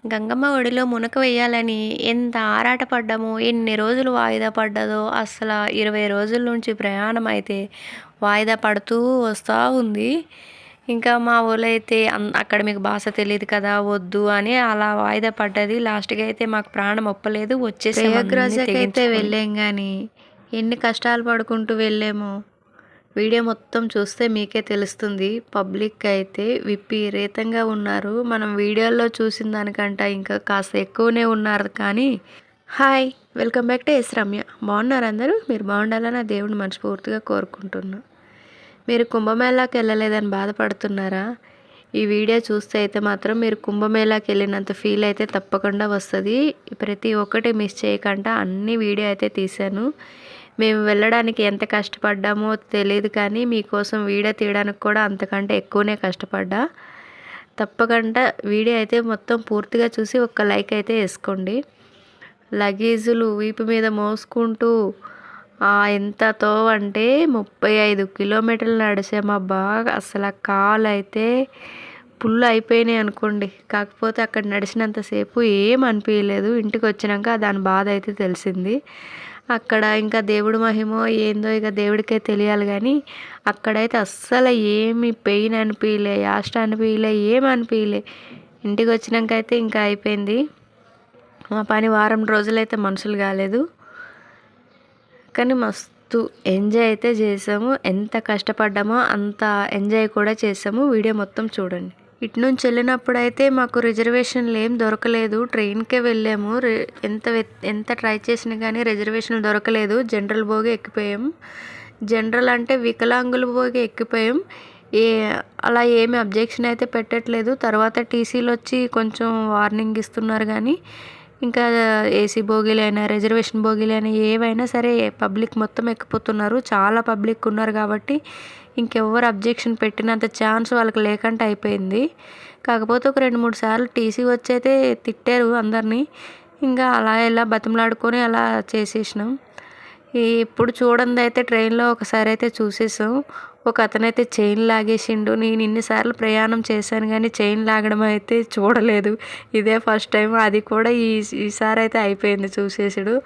గంగమ్మ ఒడిలో మునక వేయాలని ఎంత ఆరాటపడ్డామో, ఎన్ని రోజులు వాయిదా పడ్డదో, అసల 20 రోజుల నుంచి ప్రయాణం అయితే వాయిదా పడుతూ వస్తూ ఉంది. ఇంకా మా ఊళ్ళైతే అక్కడ మీకు భాష తెలియదు కదా, వద్దు అని అలా వాయిదా పడ్డది. లాస్ట్‌కి అయితే మాకు ప్రాణం ఒప్పలేదు, వచ్చేసాం అన్నీ ప్రయాగ్రాజ్‌కైతే తెగించుకొని. వెళ్ళాం గానీ, ఎన్ని కష్టాలు పడుకుంటూ వెళ్ళామో వీడియో మొత్తం చూస్తే మీకే తెలుస్తుంది. పబ్లిక్ అయితే విపరీతంగా ఉన్నారు. మనం వీడియోలో చూసిన దానికంటే ఇంకా కాస్త ఎక్కువనే ఉన్నారు. కానీ hi, welcome back to S Ramya. బాగున్నారు అందరూ? మీరు బాగుండాలని ఆ దేవుడిని మనస్ఫూర్తిగా కోరుకుంటున్నా. మీరు కుంభమేళాకి వెళ్ళలేదని బాధపడుతున్నారా? ఈ వీడియో చూస్తే అయితే మాత్రం మీరు కుంభమేళాకి వెళ్ళినంత ఫీల్ అయితే తప్పకుండా వస్తుంది. ప్రతి ఒక్కటి మిస్ చేయకుండా అన్ని వీడియో అయితే తీశాను. మేము వెళ్ళడానికి ఎంత కష్టపడ్డామో తెలియదు, కానీ మీకోసం వీడియో తీయడానికి కూడా అంతకంటే ఎక్కువనే కష్టపడ్డా. తప్పకుండా వీడియో అయితే మొత్తం పూర్తిగా చూసి ఒక్క లైక్ అయితే వేసుకోండి. లగేజులు వీపు మీద మోసుకుంటూ ఎంతతో అంటే 35 కిలోమీటర్లు నడిచామా. బాగా అసలు కాలు అయితే పుల్లు అయిపోయినాయి అనుకోండి. కాకపోతే అక్కడ నడిచినంతసేపు ఏం అనిపించలేదు. ఇంటికి వచ్చినాక దాని బాధ అయితే తెలిసింది. అక్కడ ఇంకా దేవుడి మహిమో ఏందో ఇక దేవుడికే తెలియాలి, కానీ అక్కడైతే అస్సలు ఏమి పెయిన్ అనిపించలే, యాస్ట్ అనిపించలే, ఏం అనిపించలే. ఇంటికి వచ్చినాక అయితే ఇంకా అయిపోయింది మా పని. వారం రోజులైతే మనుషులు కాలేదు, కానీ మస్తు ఎంజాయ్ అయితే చేసాము. ఎంత కష్టపడ్డామో అంత ఎంజాయ్ కూడా చేసాము. వీడియో మొత్తం చూడండి. ఇటు నుంచి వెళ్ళినప్పుడు అయితే మాకు రిజర్వేషన్లు ఏం దొరకలేదు. ట్రైన్కే వెళ్ళాము. ఎంత ట్రై చేసినా కానీ రిజర్వేషన్లు దొరకలేదు. జనరల్ బోగి ఎక్కిపోయాం. జనరల్ అంటే వికలాంగుల బోగి ఎక్కిపోయాం. అలా ఏమి అబ్జెక్షన్ అయితే పెట్టట్లేదు. తర్వాత టీసీలు వచ్చి కొంచెం వార్నింగ్ ఇస్తున్నారు, కానీ ఇంకా ఏసీ బోగీలైనా రిజర్వేషన్ బోగీలైనా ఏవైనా సరే పబ్లిక్ మొత్తం ఎక్కిపోతున్నారు. చాలా పబ్లిక్ ఉన్నారు కాబట్టి ఇంకెవ్వరు అబ్జెక్షన్ పెట్టినంత ఛాన్స్ వాళ్ళకి లేకుండా అయిపోయింది. కాకపోతే ఒక 2-3 సార్లు టీసీ వచ్చి అయితే తిట్టారు అందరినీ. ఇంకా అలా ఇలా బతిమలాడుకొని అలా చేసేసినాం. ఇప్పుడు చూడండి అయితే ట్రైన్లో ఒకసారి అయితే చూసేసాం. ఒక అతనైతే చైన్ లాగేసిండు. నేను ఇన్నిసార్లు ప్రయాణం చేశాను కానీ చైన్ లాగడం అయితే చూడలేదు. ఇదే ఫస్ట్ టైం. అది కూడా ఈసారి అయితే అయిపోయింది చూసేసాడు.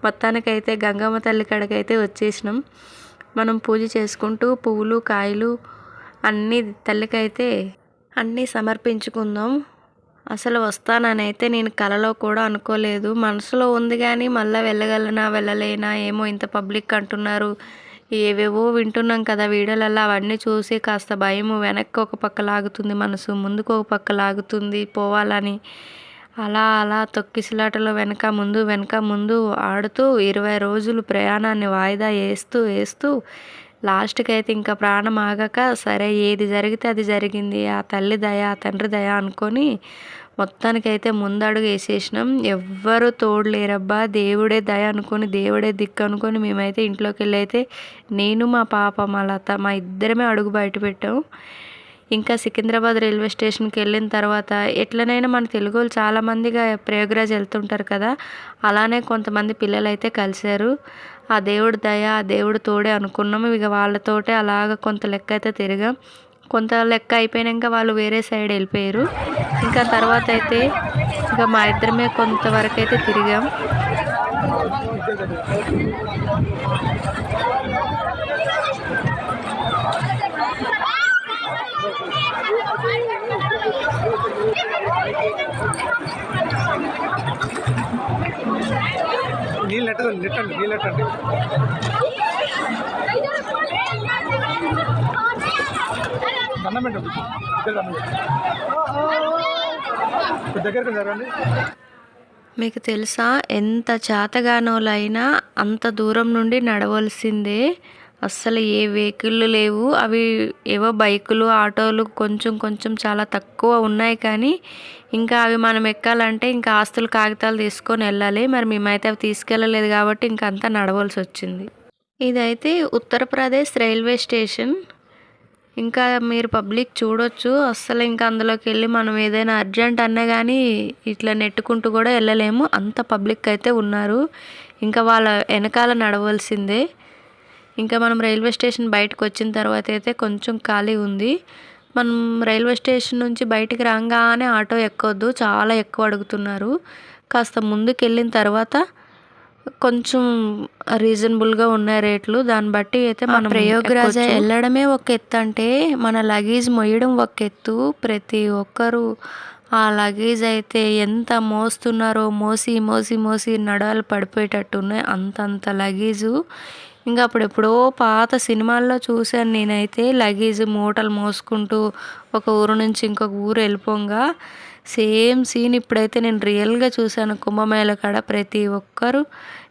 మొత్తానికైతే గంగమ్మ తల్లి కాడికైతే వచ్చేసినాం. మనం పూజ చేసుకుంటూ పువ్వులు కాయలు అన్నీ తల్లికైతే అన్నీ సమర్పించుకుందాం. అసలు వస్తానని అయితే నేను కలలో కూడా అనుకోలేదు. మనసులో ఉంది, కానీ మళ్ళీ వెళ్ళగలనా వెళ్ళలేనా ఏమో, ఇంత పబ్లిక్ అంటున్నారు, ఏవేవో వింటున్నాం కదా వీడియోలలో. అవన్నీ చూసి కాస్త భయము. వెనక్కి ఒక పక్క లాగుతుంది మనసు, ముందుకు ఒక పక్క లాగుతుంది పోవాలని. అలా అలా తొక్కిసలాటలో వెనక ముందు ఆడుతూ 20 రోజులు ప్రయాణాన్ని వాయిదా వేస్తూ లాస్ట్కి అయితే ఇంకా ప్రాణం ఆగక, సరే ఏది జరిగితే అది జరిగింది, ఆ తల్లి దయ ఆ తండ్రి దయ అనుకొని మొత్తానికైతే ముందడుగు వేసేసినాం. ఎవ్వరు తోడులేరబ్బా, దేవుడే దయ అనుకొని దేవుడే దిక్కు అనుకొని మేమైతే ఇంట్లోకి వెళ్ళి అయితే నేను మా పాప మా లత మా ఇద్దరమే అడుగు బయట పెట్టాం. ఇంకా సికింద్రాబాద్ రైల్వే స్టేషన్కి వెళ్ళిన తర్వాత ఎట్లనైనా మన తెలుగు వాళ్ళు చాలామందిగా ప్రయాగ్రాజ్ వెళ్తుంటారు కదా, అలానే కొంతమంది పిల్లలు అయితే కలిశారు. ఆ దేవుడి దయ ఆ దేవుడి తోడే అనుకున్నాము. ఇక వాళ్ళతోటే అలాగ కొంత లెక్క అయితే తిరిగాం. కొంత లెక్క అయిపోయాక వాళ్ళు వేరే సైడ్ వెళ్ళిపోయారు. ఇంకా తర్వాత అయితే ఇంకా మా ఇద్దరమే కొంతవరకు అయితే తిరిగాం. నీళ్ళెట్టండి దగ్గరికి జరగండి. మీకు తెలుసా, ఎంత చేతగానోళ్ళైనా అంత దూరం నుండి నడవలసిందే. అస్సలు ఏ వెహికళ్ళు లేవు. అవి ఏవో బైకులు ఆటోలు కొంచెం చాలా తక్కువ ఉన్నాయి, కానీ ఇంకా అవి మనం ఎక్కాలంటే ఇంకా ఆస్తులు కాగితాలు తీసుకొని వెళ్ళాలి. మరి మేమైతే అవి తీసుకెళ్ళలేదు కాబట్టి ఇంకా అంతా నడవలసి వచ్చింది. ఇదైతే ఉత్తరప్రదేశ్ రైల్వే స్టేషన్. ఇంకా మీరు పబ్లిక్ చూడొచ్చు. అస్సలు ఇంకా అందులోకి వెళ్ళి మనం ఏదైనా అర్జెంట్ అన్నా కానీ ఇట్లా నెట్టుకుంటూ కూడా వెళ్ళలేము, అంత పబ్లిక్ అయితే ఉన్నారు. ఇంకా వాళ్ళ వెనకాల నడవలసిందే. ఇంకా మనం రైల్వే స్టేషన్ బయటకు వచ్చిన తర్వాత అయితే కొంచెం ఖాళీ ఉంది. మనం రైల్వే స్టేషన్ నుంచి బయటికి రాగానే ఆటో ఎక్కొద్దు, చాలా ఎక్కువ అడుగుతున్నారు. కాస్త ముందుకెళ్ళిన తర్వాత కొంచెం రీజనబుల్గా ఉన్నాయి రేట్లు. దాన్ని బట్టి అయితే మనం ప్రయోగరాజ వెళ్ళడమే ఒక ఎత్తు అంటే మన లగేజ్ మొయ్యడం ఒక ఎత్తు. ప్రతి ఒక్కరూ ఆ లగేజ్ అయితే ఎంత మోస్తున్నారో, మోసి మోసి మోసి నడాలు పడిపోయేటట్టున్నాయి అంతంత లగేజు. ఇంకా అప్పుడెప్పుడో పాత సినిమాల్లో చూశాను నేనైతే లగేజ్ మూటలు మోసుకుంటూ ఒక ఊరు నుంచి ఇంకొక ఊరు వెళ్ళిపోగా. సేమ్ సీన్ ఇప్పుడైతే నేను రియల్గా చూశాను కుంభమేళ కాడ. ప్రతి ఒక్కరు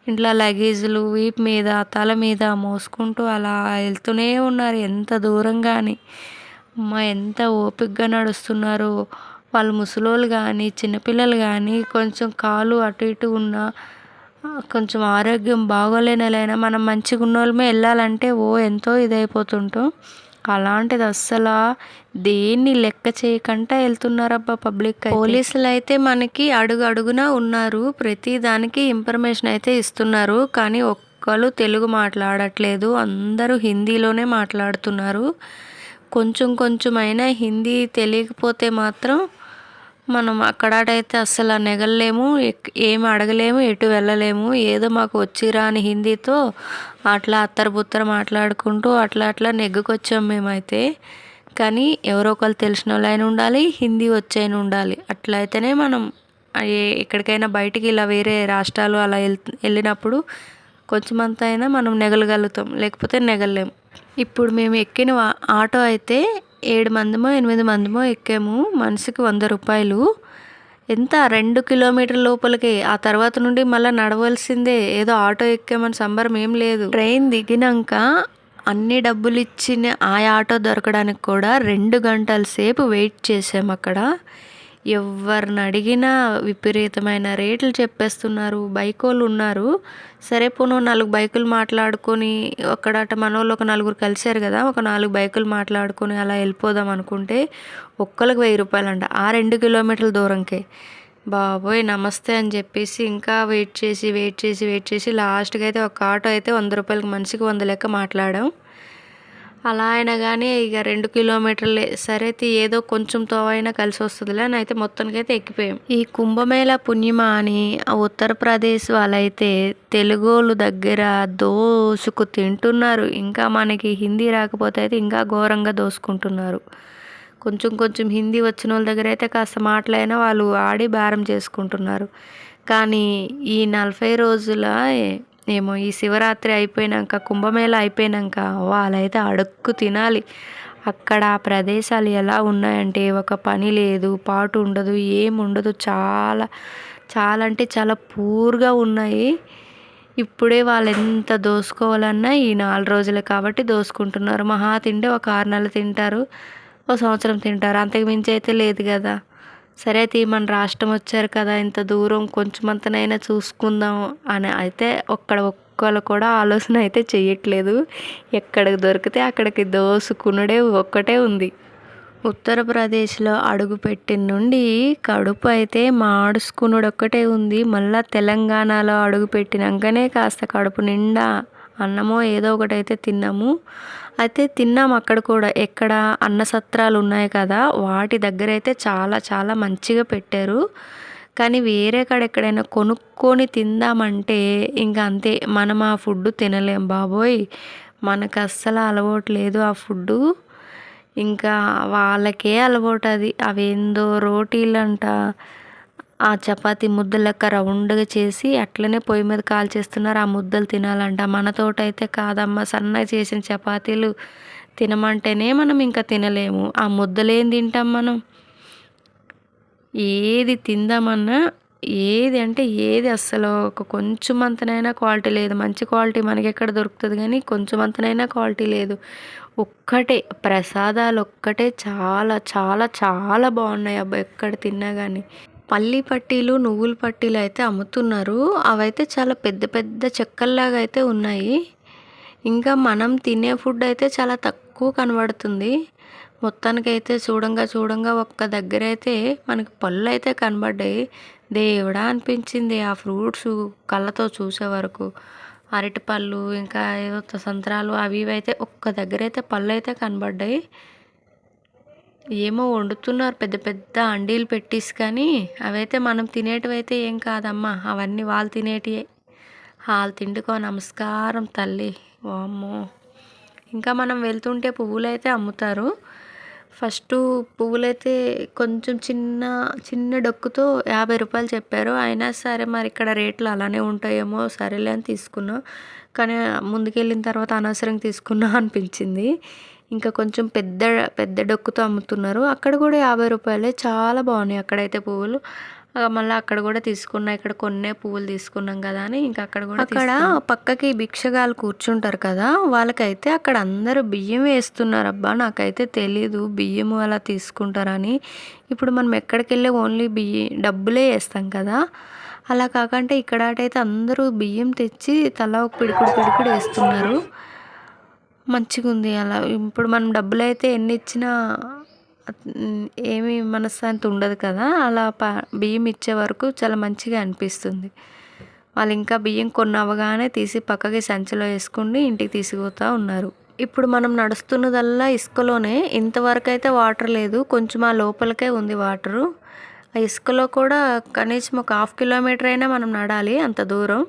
ఇంట్లో లగేజులు వీపు మీద తల మీద మోసుకుంటూ అలా వెళ్తూనే ఉన్నారు ఎంత దూరంగా అని. అమ్మ ఎంత ఓపికగా నడుస్తున్నారు వాళ్ళు. ముసలోళ్ళు కానీ చిన్నపిల్లలు కానీ కొంచెం కాలు అటు ఇటు ఉన్నా కొంచెం ఆరోగ్యం బాగోలేనలైనా మనం మంచిగా ఉన్న వాళ్ళమే వెళ్ళాలంటే ఎంతో ఇదైపోతుంటాం. అలాంటిది అస్సలు దేన్ని లెక్క చేయకుండా వెళ్తున్నారబ్బా పబ్లిక్. పోలీసులు అయితే మనకి అడుగు అడుగునా ఉన్నారు, ప్రతి దానికి ఇన్ఫర్మేషన్ అయితే ఇస్తున్నారు. కానీ ఒక్కరు తెలుగు మాట్లాడట్లేదు, అందరూ హిందీలోనే మాట్లాడుతున్నారు. కొంచెం కొంచెమైనా హిందీ తెలియకపోతే మాత్రం మనం అక్కడైతే అస్సలు నెగలేము, ఏమి అడగలేము, ఎటు వెళ్ళలేము. ఏదో మాకు వచ్చిరా అని హిందీతో అట్లా అత్తరబుత్తర మాట్లాడుకుంటూ అట్లా అట్లా నెగ్గుకొచ్చాం మేమైతే. కానీ ఎవరో ఒకరు తెలిసిన వాళ్ళైనా ఉండాలి, హిందీ వచ్చైనా ఉండాలి. అట్లా అయితేనే మనం ఎక్కడికైనా బయటికి ఇలా వేరే రాష్ట్రాలు అలా వెళ్ళినప్పుడు కొంచెమంత అయినా మనం నెగలగలుగుతాం, లేకపోతే నెగలేము. ఇప్పుడు మేము ఎక్కిన ఆటో అయితే 7 మందిమో 8 మందిమో ఎక్కాము. మనిషికి 100 రూపాయలు. ఎంత 2 కిలోమీటర్ల లోపలికి. ఆ తర్వాత నుండి మళ్ళీ నడవలసిందే. ఏదో ఆటో ఎక్కామని సంబరం ఏం లేదు. ట్రైన్ దిగినాక అన్ని డబ్బులు ఇచ్చిన ఆ ఆటో దొరకడానికి కూడా 2 గంటల సేపు వెయిట్ చేసాము అక్కడ. ఎవరిని అడిగినా విపరీతమైన రేట్లు చెప్పేస్తున్నారు. బైకోళ్ళు ఉన్నారు, సరే పోను 4 బైకులు మాట్లాడుకొని అక్కడట మనోళ్ళు ఒక 4 కలిశారు కదా, ఒక 4 బైకులు మాట్లాడుకొని అలా వెళ్ళిపోదాం అనుకుంటే ఒక్కరికి 1000 రూపాయలు అంట ఆ 2 కిలోమీటర్ల దూరంకే. బాబోయ్ నమస్తే అని చెప్పేసి ఇంకా వెయిట్ చేసి లాస్ట్కి అయితే ఒక ఆటో అయితే 100 రూపాయలకి మనిషికి 100 లెక్క మాట్లాడాం. అలా అయినా కానీ ఇక 2 కిలోమీటర్లే సరే ఏదో కొంచెం తోవైనా కలిసి వస్తుందిలే అని అయితే మొత్తానికైతే ఎక్కిపోయాం. ఈ కుంభమేళ పుణ్యమ అని ఉత్తరప్రదేశ్ వాళ్ళైతే తెలుగోళ్ళు దగ్గర దోసుకు తింటున్నారు. ఇంకా మనకి హిందీ రాకపోతే అయితే ఇంకా ఘోరంగా దోసుకుంటున్నారు. కొంచెం హిందీ వచ్చిన వాళ్ళ దగ్గర అయితే కాస్త మాటలైనా వాళ్ళు ఆడి బేరం చేసుకుంటున్నారు. కానీ ఈ 40 రోజుల ఏమో ఈ శివరాత్రి అయిపోయినాక కుంభమేళ అయిపోయినాక వాళ్ళైతే అడుక్కు తినాలి. అక్కడ ఆ ప్రదేశాలు ఎలా ఉన్నాయంటే ఒక పని లేదు, పాటు ఉండదు, ఏముండదు. చాలా చాలా అంటే చాలా పూర్గా ఉన్నాయి. ఇప్పుడే వాళ్ళు ఎంత దోసుకోవాలన్నా ఈ 4 రోజులే కాబట్టి దోసుకుంటున్నారు. మహా తింటే ఒక 6 నెలలు తింటారు, ఒక సంవత్సరం తింటారు, అంతకు మించి అయితే లేదు కదా. సరే మన రాష్ట్రం వచ్చారు కదా, ఇంత దూరం కొంచెమంతనైనా చూసుకుందాం అని అయితే ఒక్కళ్ళు కూడా ఆలోచన అయితే చెయ్యట్లేదు. ఎక్కడికి దొరికితే అక్కడికి దోసుకునుడే ఒక్కటే ఉంది. ఉత్తరప్రదేశ్లో అడుగుపెట్టిన నుండి కడుపు అయితే మాడుసుకునుడు ఒక్కటే ఉంది. మళ్ళీ తెలంగాణలో అడుగుపెట్టినాకనే కాస్త కడుపు నిండా అన్నమో ఏదో ఒకటి అయితే తిన్నాము. అయితే తిన్నాము అక్కడ కూడా. ఎక్కడ అన్న సత్రాలు ఉన్నాయి కదా వాటి దగ్గర అయితే చాలా చాలా మంచిగా పెట్టారు. కానీ వేరే కాడ ఎక్కడైనా కొనుక్కొని తిందామంటే ఇంకా అంతే, మనం ఆ ఫుడ్ తినలేం బాబోయ్. మనకు అస్సలు అలవాటు లేదు ఆ ఫుడ్డు. ఇంకా వాళ్ళకే అలవాటు అది. అవేందో రోటీలంట, ఆ చపాతీ ముద్దలు లెక్క రౌండ్గా చేసి అట్లనే పొయ్యి మీద కాల్చేస్తున్నారు. ఆ ముద్దలు తినాలంట. మనతోటైతే కాదమ్మా, సన్నగా చేసిన చపాతీలు తినమంటేనే మనం ఇంకా తినలేము. ఆ ముద్దలు ఏం తింటాం మనం? ఏది తిందామన్నా ఏది అస్సలు ఒక కొంచెం అంతనైనా క్వాలిటీ లేదు. మంచి క్వాలిటీ మనకి ఎక్కడ దొరుకుతుంది కానీ కొంచెం అంతనైనా క్వాలిటీ లేదు. ఒక్కటే ప్రసాదాలు ఒక్కటే చాలా చాలా చాలా బాగున్నాయి అబ్బా ఎక్కడ తిన్నా కానీ. పల్లి పట్టీలు నువ్వుల పట్టీలు అయితే అమ్ముతున్నారు. అవైతే చాలా పెద్ద పెద్ద చెక్కల్లాగా అయితే ఉన్నాయి. ఇంకా మనం తినే ఫుడ్ అయితే చాలా తక్కువ కనబడుతుంది. మొత్తానికైతే చూడంగా ఒక్క దగ్గర అయితే మనకి పళ్ళు అయితే కనబడ్డాయి. దేవుడా అనిపించింది ఆ ఫ్రూట్స్ కళ్ళతో చూసే వరకు. అరటిపళ్ళు ఇంకా ఏదో సంత్రాలు అవి ఇవి అయితే ఒక్క దగ్గర అయితే పళ్ళు అయితే కనబడ్డాయి. ఏమో వండుతున్నారు పెద్ద పెద్ద అండీలు పెట్టేసి, కానీ అవైతే మనం తినేటివైతే ఏం కాదమ్మా, అవన్నీ వాళ్ళు తినేటివే. వాళ్ళు తిండికో నమస్కారం తల్లి, వామ్మో. ఇంకా మనం వెళ్తుంటే పువ్వులైతే అమ్ముతారు. ఫస్టు పువ్వులైతే కొంచెం చిన్న చిన్న డొక్కుతో 50 రూపాయలు చెప్పారు. అయినా సరే మరి ఇక్కడ రేట్లు అలానే ఉంటాయేమో సరేలే అని తీసుకున్నా. కానీ ముందుకెళ్ళిన తర్వాత అనవసరంగా తీసుకున్నా అనిపించింది. ఇంకా కొంచెం పెద్ద పెద్ద డొక్కుతో అమ్ముతున్నారు. అక్కడ కూడా 50 రూపాయలే. చాలా బాగున్నాయి అక్కడైతే పువ్వులు. మళ్ళీ అక్కడ కూడా తీసుకున్నా. ఇక్కడ కొన్నే పువ్వులు తీసుకున్నాం కదా అని ఇంకా అక్కడ కూడా అక్కడ పక్కకి భిక్షగాలు కూర్చుంటారు కదా, వాళ్ళకైతే అక్కడ అందరూ బియ్యం వేస్తున్నారు. అబ్బా నాకైతే తెలీదు బియ్యము అలా తీసుకుంటారని. ఇప్పుడు మనం ఎక్కడికి వెళ్ళి ఓన్లీ డబ్బులే వేస్తాం కదా, అలా కాకంటే ఇక్కడ అయితే అందరూ బియ్యం తెచ్చి తలా ఒక పిడికుడు పిడికుడు వేస్తున్నారు. మంచిగా ఉంది అలా. ఇప్పుడు మనం డబ్బులు అయితే ఎన్ని ఇచ్చినా ఏమీ మనశ్శాంతి ఉండదు కదా, అలా బియ్యం ఇచ్చే వరకు చాలా మంచిగా అనిపిస్తుంది. వాళ్ళు ఇంకా బియ్యం కొన్ని అవ్వగానే తీసి పక్కకి సంచిలో వేసుకుని ఇంటికి తీసుకుపోతూ ఉన్నారు. ఇప్పుడు మనం నడుస్తున్నదల్లా ఇసుకలోనే. ఇంతవరకు అయితే వాటర్ లేదు, కొంచెం ఆ లోపలికే ఉంది వాటరు. ఆ ఇసుకలో కూడా కనీసం ఒక 1/2 కిలోమీటర్ అయినా మనం నడాలి, అంత దూరం.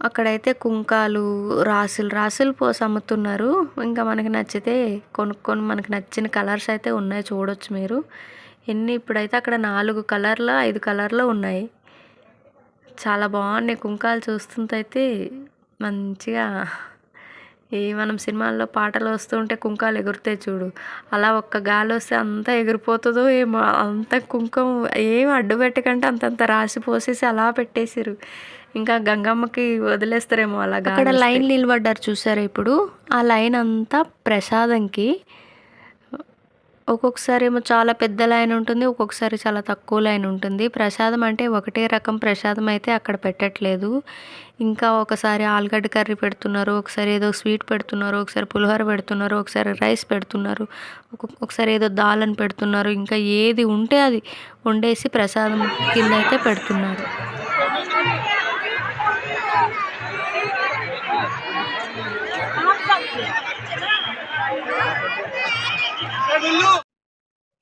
అక్కడైతే కుంకాలు రాసులు పోసి అమ్ముతున్నారు. ఇంకా మనకి నచ్చితే కొనుక్కొని మనకి నచ్చిన కలర్స్ అయితే ఉన్నాయి, చూడొచ్చు మీరు. ఇప్పుడైతే అక్కడ 4 కలర్ల 5 కలర్లు ఉన్నాయి. చాలా బాగున్నాయి కుంకాలు. చూస్తుంటే మంచిగా మనం సినిమాల్లో పాటలు వస్తుంటే కుంకాలు ఎగురుతాయి చూడు, అలా ఒక్క గాలి వస్తే అంతా ఎగిరిపోతుందో ఏమో. అంత కుంకుమ ఏమి అడ్డు పెట్టకంటే అంతంత రాసి పోసేసి అలా పెట్టేసారు. ఇంకా గంగమ్మకి వదిలేస్తారేమో అలా. అక్కడ లైన్ నిలబడ్డారు చూసారా ఇప్పుడు, ఆ లైన్ అంతా ప్రసాదంకి. ఒక్కొక్కసారి ఏమో చాలా పెద్ద లైన్ ఉంటుంది, ఒక్కొక్కసారి చాలా తక్కువ లైన్ ఉంటుంది. ప్రసాదం అంటే ఒకటే రకం ప్రసాదం అయితే అక్కడ పెట్టట్లేదు. ఇంకా ఒకసారి ఆలుగడ్డ కర్రీ పెడుతున్నారు, ఒకసారి ఏదో స్వీట్ పెడుతున్నారు, ఒకసారి పులిహోర పెడుతున్నారు, ఒకసారి రైస్ పెడుతున్నారు, ఒకసారి ఏదో దాల్ అని పెడుతున్నారు. ఇంకా ఏది ఉంటే అది వండేసి ప్రసాదం కింద అయితే పెడుతున్నారు.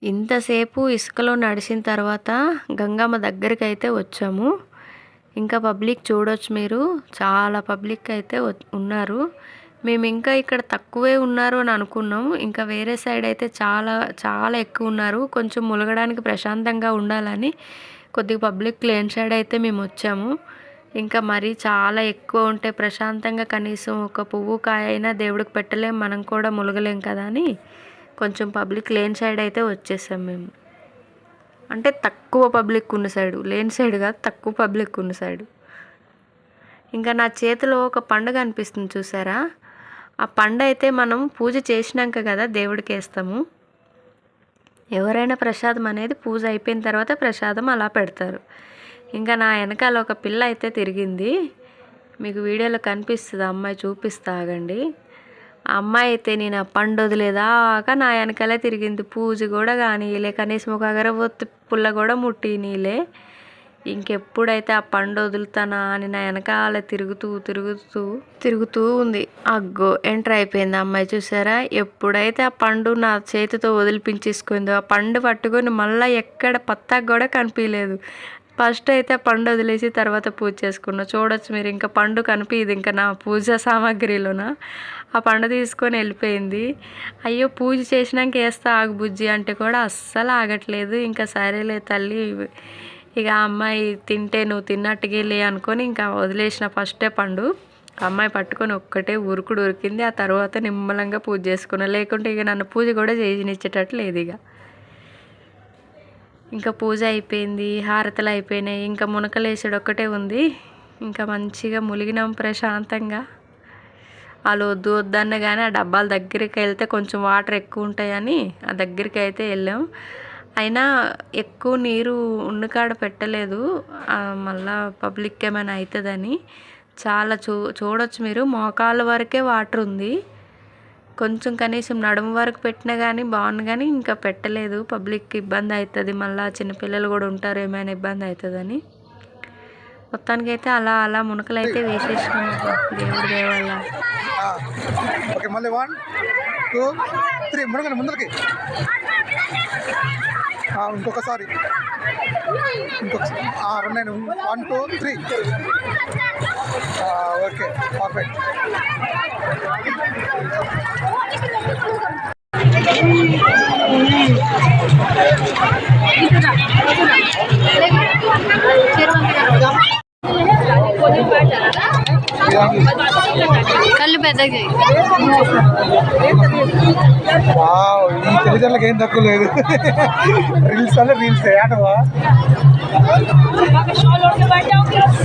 ఇంతసేపు ఇసుకలో నడిచిన తర్వాత గంగమ్మ దగ్గరికి అయితే వచ్చాము. ఇంకా పబ్లిక్ చూడొచ్చు మీరు, చాలా పబ్లిక్ అయితే ఉన్నారు. మేము ఇంకా ఇక్కడ తక్కువే ఉన్నారు అని అనుకున్నాము. ఇంకా వేరే సైడ్ అయితే చాలా చాలా ఎక్కువ ఉన్నారు. కొంచెం ములగడానికి ప్రశాంతంగా ఉండాలని కొద్దిగా పబ్లిక్ లేని సైడ్ అయితే మేము వచ్చాము. ఇంకా మరీ చాలా ఎక్కువ ఉంటే ప్రశాంతంగా కనీసం ఒక పువ్వు కాయ అయినా దేవుడికి పెట్టలేం, మనం కూడా ములగలేం కదా అని కొంచెం పబ్లిక్ లేని సైడ్ అయితే వచ్చేసాం మేము. అంటే తక్కువ పబ్లిక్ ఉన్న సైడు, లేని సైడ్ కాదు, తక్కువ పబ్లిక్ ఉన్న సైడు. ఇంకా నా చేతిలో ఒక పండు అనిపిస్తుంది చూసారా, ఆ పండు అయితే మనం పూజ చేసినాక కదా దేవుడికి వేస్తాము. ఎవరైనా ప్రసాదం అనేది పూజ అయిపోయిన తర్వాత ప్రసాదం అలా పెడతారు. ఇంకా నా వెనకాల ఒక పిల్ల అయితే తిరిగింది, మీకు వీడియోలో కనిపిస్తుంది, అమ్మాయి చూపిస్తా ఆగండి. ఆ అమ్మాయి అయితే నేను ఆ పండు వదిలేదాకా నా వెనకాలే తిరిగింది. పూజ కూడా కానీలే, కనీసం ఒక అగరబత్తి పుల్ల కూడా ముట్టినీలే. ఇంకెప్పుడైతే ఆ పండు వదులుతానా అని నా వెనకాల తిరుగుతూ ఉంది. అగ్గో ఎంటర్ అయిపోయింది అమ్మాయి, చూసారా. ఎప్పుడైతే ఆ పండు నా చేతితో వదిలిపించేసుకుందో, ఆ పండు పట్టుకొని మళ్ళీ ఎక్కడ పత్తాకు కూడా కనిపించలేదు. ఫస్ట్ అయితే ఆ పండు వదిలేసి తర్వాత పూజ చేసుకున్నా. చూడొచ్చు మీరు, ఇంకా పండు కనిపించదు ఇంకా నా పూజ సామాగ్రిలోన. ఆ పండు తీసుకొని వెళ్ళిపోయింది. అయ్యో పూజ చేసినాక వేస్తా ఆగు బుజ్జి అంటే కూడా అస్సలు ఆగట్లేదు. ఇంకా సరేలే తల్లి, ఇక ఆ అమ్మాయి తింటే నువ్వు తిన్నట్టుగా అనుకొని ఇంకా వదిలేసిన ఫస్టే పండు. అమ్మాయి పట్టుకొని ఒక్కటే ఉరికింది. ఆ తర్వాత నిమ్మలంగా పూజ చేసుకున్నా, లేకుంటే ఇక నన్ను పూజ కూడా చేయనిచ్చేటట్టు లేదు. ఇంకా పూజ అయిపోయింది, హారతలు అయిపోయినాయి, ఇంకా మునకలేసుడు ఒక్కటే ఉంది. ఇంకా మంచిగా ములిగినాం ప్రశాంతంగా. వాళ్ళు వద్దన్న కానీ ఆ డబ్బాల దగ్గరికి వెళ్తే కొంచెం వాటర్ ఎక్కువ ఉంటాయని ఆ దగ్గరికి అయితే వెళ్ళాం. అయినా ఎక్కువ నీరు ఉన్నకాడ పెట్టలేదు, మళ్ళా పబ్లిక్ ఏమైనా అవుతుందని. చాలా చూడొచ్చు మీరు, మోకాళ్ళ వరకే వాటర్ ఉంది. కొంచెం కనీసం నడుము వరకు పెట్టినా కానీ బాగుంది, కానీ ఇంకా పెట్టలేదు. పబ్లిక్కి ఇబ్బంది అవుతుంది, మళ్ళీ చిన్నపిల్లలు కూడా ఉంటారు, ఏమైనా ఇబ్బంది అవుతుందని. మొత్తానికి అయితే అలా అలా మునకలు అయితే వేసేసినాం దేవుడి దయ వల్ల. ఓకే మళ్ళీ 1 2 3 మునగండి ముందరికి. ఇంకొకసారి రెండైనా 1 2 3. Okay perfect. కళ్ళు పెద్దగా ఈ తల్లిదండ్రులకు ఏం తక్కువ లేదు. రీల్స్ అంటే రీల్స్ ఆటవా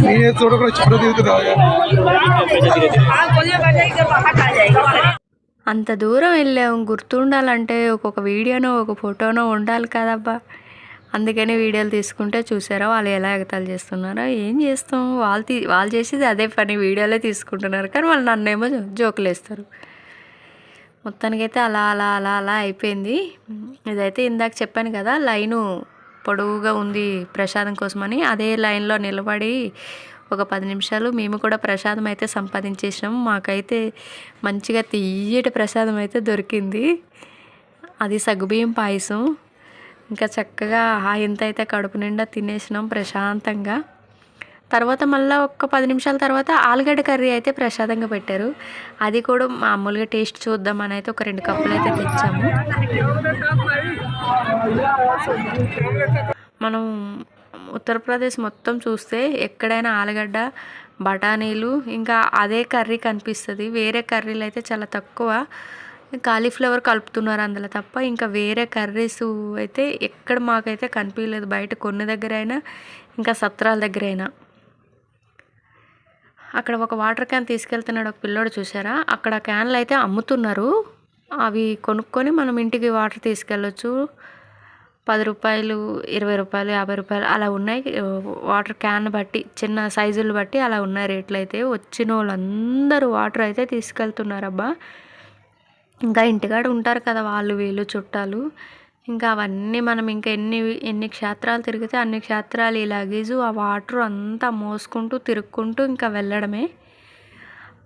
నేను చూడకుండా చుట్టూ దిగుతున్నావు. అంత దూరం వెళ్ళాము, గుర్తుండాలంటే ఒక్కొక్క వీడియోనో ఒక ఫోటోనో ఉండాలి కదబ్బా. అందుకని వీడియోలు తీసుకుంటే చూసారా వాళ్ళు ఎలా ఎగతాలు చేస్తున్నారో. ఏం చేస్తాం, వాళ్ళు చేసేది అదే పని, వీడియోలే తీసుకుంటున్నారు. కానీ వాళ్ళు నన్నేమో జోకులు వేస్తారు. మొత్తానికైతే అలా అలా అలా అలా అయిపోయింది. ఇదైతే ఇందాక చెప్పాను కదా లైను పొడవుగా ఉంది ప్రసాదం కోసమని, అదే లైన్లో నిలబడి ఒక 10 నిమిషాలు మేము కూడా ప్రసాదం అయితే సంపాదించేసినాము. మాకైతే మంచిగా తియ్యటి ప్రసాదం అయితే దొరికింది. అది సగ్గుబియ్యం పాయసం. ఇంకా చక్కగా ఇంత అయితే కడుపు నిండా తినేసినాం ప్రశాంతంగా. తర్వాత మళ్ళీ ఒక 10 నిమిషాల తర్వాత ఆలుగడ్డ కర్రీ అయితే ప్రసాదంగా పెట్టారు. అది కూడా మామూలుగా టేస్ట్ చూద్దామని అయితే ఒక 2 కప్పులు అయితే తెచ్చాము. మనం ఉత్తరప్రదేశ్ మొత్తం చూస్తే ఎక్కడైనా ఆలుగడ్డ, బఠానీలు, ఇంకా అదే కర్రీ కనిపిస్తుంది. వేరే కర్రీలు అయితే చాలా తక్కువ. కాలీఫ్లవర్ కలుపుతున్నారు అందులో తప్ప ఇంకా వేరే కర్రీస్ అయితే ఎక్కడ మాకైతే కనిపించలేదు. బయట కొన్ని దగ్గర అయినా ఇంకా సత్రాల దగ్గర అయినా. అక్కడ ఒక వాటర్ క్యాన్ తీసుకెళ్తున్నాడు ఒక పిల్లోడు, చూసారా? అక్కడ క్యాన్లు అయితే అమ్ముతున్నారు. అవి కొనుక్కొని మనం ఇంటికి వాటర్ తీసుకెళ్ళొచ్చు. 10 రూపాయలు, 20 రూపాయలు, 50 రూపాయలు అలా ఉన్నాయి. వాటర్ క్యాన్ బట్టి, చిన్న సైజులు బట్టి అలా ఉన్నాయి రేట్లు అయితే. వచ్చిన వాళ్ళందరూ వాటర్ అయితే తీసుకెళ్తున్నారబ్బా. ఇంకా ఇంటికాడ ఉంటారు కదా వాళ్ళు వీళ్ళు చుట్టాలు. ఇంకా అవన్నీ మనం ఇంకా ఎన్ని క్షేత్రాలు తిరిగితే అన్ని క్షేత్రాలు ఈ లగేజు ఆ వాటర్ అంతా మోసుకుంటూ తిరుక్కుంటూ ఇంకా వెళ్ళడమే.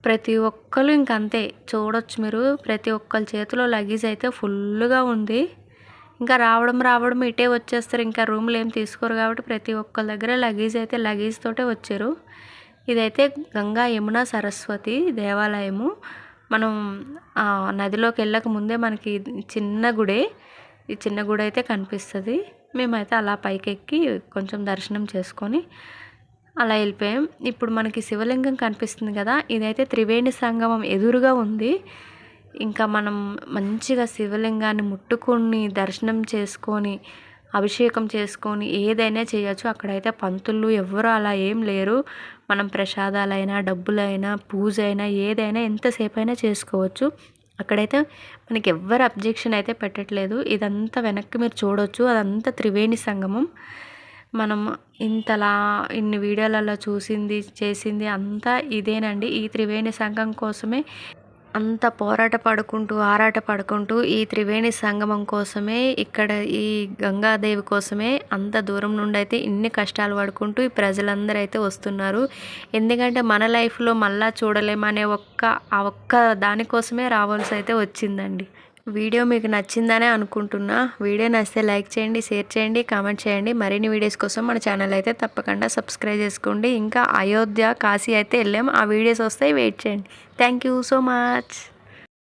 ప్రతి ఒక్కరు ఇంకంతే చూడొచ్చు మీరు. ప్రతి ఒక్కరి చేతిలో లగేజ్ అయితే ఫుల్గా ఉంది. ఇంకా రావడం ఇటే వచ్చేస్తారు. ఇంకా రూమ్లు ఏం తీసుకోరు కాబట్టి ప్రతి ఒక్కరి దగ్గర లగేజ్ అయితే లగేజ్ తోటే వచ్చారు. ఇదైతే గంగా యమున సరస్వతి దేవాలయము. మనం నదిలోకి వెళ్ళక ముందే మనకి చిన్న గుడే, ఈ చిన్న గుడి అయితే కనిపిస్తుంది. మేమైతే అలా పైకెక్కి కొంచెం దర్శనం చేసుకొని అలా వెళ్ళిపోయాం. ఇప్పుడు మనకి శివలింగం కనిపిస్తుంది కదా, ఇదైతే త్రివేణి సంగమం ఎదురుగా ఉంది. ఇంకా మనం మంచిగా శివలింగాన్ని ముట్టుకొని దర్శనం చేసుకొని అభిషేకం చేసుకొని ఏదైనా చేయొచ్చు. అక్కడైతే పంతులు ఎవ్వరు అలా ఏం లేరు. మనం ప్రసాదాలైనా డబ్బులైనా పూజ అయినా ఏదైనా ఎంతసేపు అయినా చేసుకోవచ్చు. అక్కడైతే మనకి ఎవ్వరు అబ్జెక్షన్ అయితే పెట్టట్లేదు. ఇదంతా వెనక్కి మీరు చూడొచ్చు, అదంతా త్రివేణి సంగమం. మనం ఇన్ని వీడియోలలో చూసింది చేసింది అంతా ఇదేనండి. ఈ త్రివేణి సంగమం కోసమే అంత ఆరాట పడుకుంటూ ఈ త్రివేణి సంగమం కోసమే, ఇక్కడ ఈ గంగాదేవి కోసమే అంత దూరం నుండి అయితే ఇన్ని కష్టాలు పడుకుంటూ ఈ ప్రజలందరూ అయితే వస్తున్నారు. ఎందుకంటే మన లైఫ్లో మళ్ళా చూడలేమనే ఒక్క దానికోసమే రావాల్సి అయితే వచ్చిందండి. వీడియో మీకు నచ్చిందనే అనుకుంటున్నా. వీడియో నచ్చితే లైక్ చేయండి, షేర్ చేయండి, కామెంట్ చేయండి. మరిన్ని వీడియోస్ కోసం మన ఛానల్ అయితే తప్పకుండా సబ్స్క్రైబ్ చేసుకోండి. ఇంకా అయోధ్య, కాశీ అయితే వెళ్ళాం. ఆ వీడియోస్ వస్తాయి, వెయిట్ చేయండి. Thank you so much.